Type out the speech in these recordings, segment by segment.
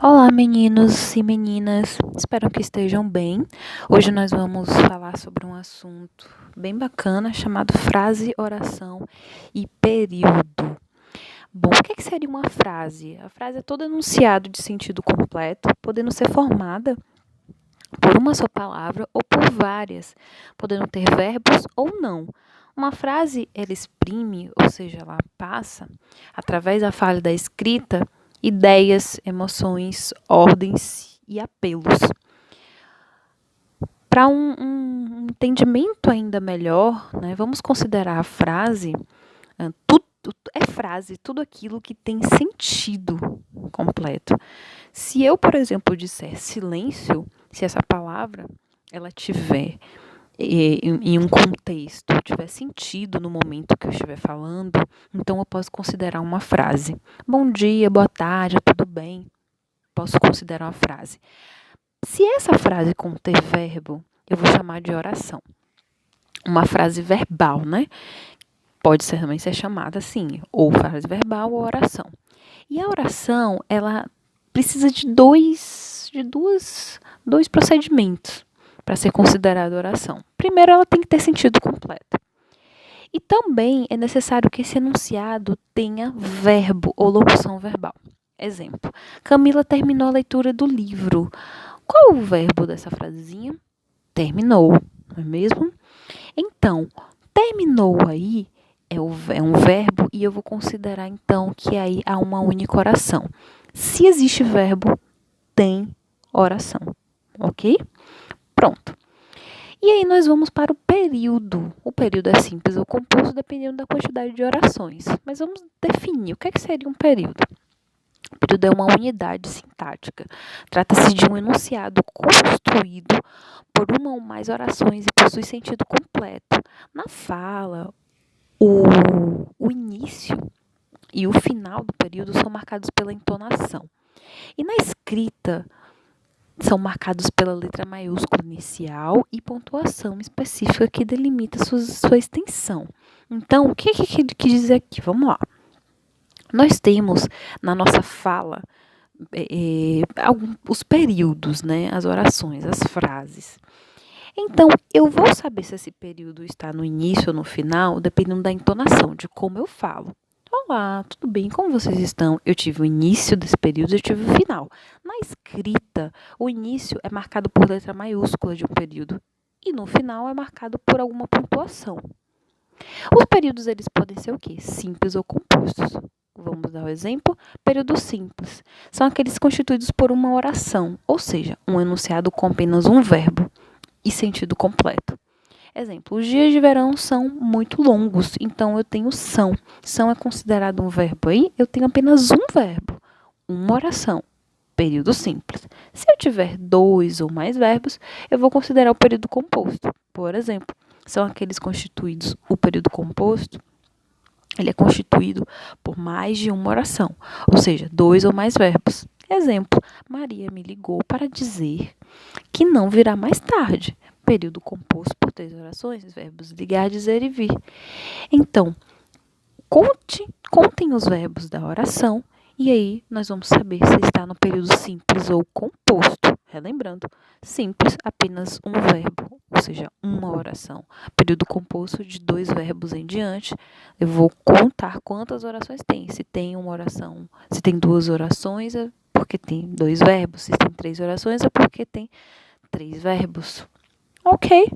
Olá, meninos e meninas, espero que estejam bem. Hoje nós vamos falar sobre um assunto bem bacana chamado frase, oração e período. Bom, o que seria uma frase? A frase é todo enunciado de sentido completo, podendo ser formada por uma só palavra ou por várias, podendo ter verbos ou não. Uma frase, ela exprime, ou seja, ela passa, através da fala da escrita, ideias, emoções, ordens e apelos. Para um entendimento ainda melhor, né, vamos considerar a frase, tudo aquilo que tem sentido completo. Se eu, por exemplo, disser silêncio, se essa palavra ela tiver em um contexto, tiver sentido no momento que eu estiver falando, então eu posso considerar uma frase. Bom dia, boa tarde, tudo bem? Posso considerar uma frase. Se essa frase conter verbo, eu vou chamar de oração. Uma frase verbal, né? Pode também ser chamada assim, ou frase verbal ou oração. E a oração, ela precisa de dois procedimentos para ser considerada oração. Primeiro, ela tem que ter sentido completo. E também é necessário que esse enunciado tenha verbo ou locução verbal. Exemplo, Camila terminou a leitura do livro. Qual o verbo dessa frasezinha? Terminou, não é mesmo? Então, terminou aí é um verbo e eu vou considerar então que aí há uma única oração. Se existe verbo, tem oração, ok? Pronto. E aí nós vamos para o período. O período é simples ou composto dependendo da quantidade de orações. Mas vamos definir o que seria um período. O período é uma unidade sintática. Trata-se de um enunciado construído por uma ou mais orações e possui sentido completo. Na fala, o início e o final do período são marcados pela entonação. E na escrita, são marcados pela letra maiúscula inicial e pontuação específica que delimita sua extensão. Então, o que ele quis dizer aqui? Vamos lá. Nós temos na nossa fala os períodos, né? As orações, as frases. Então, eu vou saber se esse período está no início ou no final, dependendo da entonação, de como eu falo. Olá, tudo bem? Como vocês estão? Eu tive o início desse período e eu tive o final. Na escrita, o início é marcado por letra maiúscula de um período e no final é marcado por alguma pontuação. Os períodos, eles podem ser o quê? Simples ou compostos. Vamos dar o exemplo? Períodos simples. São aqueles constituídos por uma oração, ou seja, um enunciado com apenas um verbo e sentido completo. Exemplo, os dias de verão são muito longos, então eu tenho são. São é considerado um verbo aí, eu tenho apenas um verbo, uma oração, período simples. Se eu tiver dois ou mais verbos, eu vou considerar o período composto. Por exemplo, são aqueles constituídos, o período composto, ele é constituído por mais de uma oração, ou seja, dois ou mais verbos. Exemplo, Maria me ligou para dizer que não virá mais tarde. Período composto por 3 orações, verbos ligar, dizer e vir. Então, contem os verbos da oração e aí nós vamos saber se está no período simples ou composto. Relembrando, simples, apenas um verbo, ou seja, uma oração. Período composto de 2 verbos em diante, eu vou contar quantas orações tem. Se tem uma oração, se tem 2 orações, é porque tem 2 verbos. Se tem 3 orações, é porque tem 3 verbos. Ok.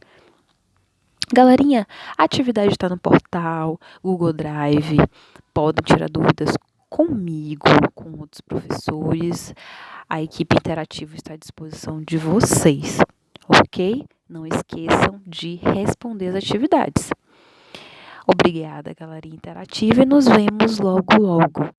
Galerinha, a atividade está no portal, Google Drive. Podem tirar dúvidas comigo, com outros professores. A equipe interativa está à disposição de vocês, ok? Não esqueçam de responder as atividades. Obrigada, galerinha interativa, e nos vemos logo, logo.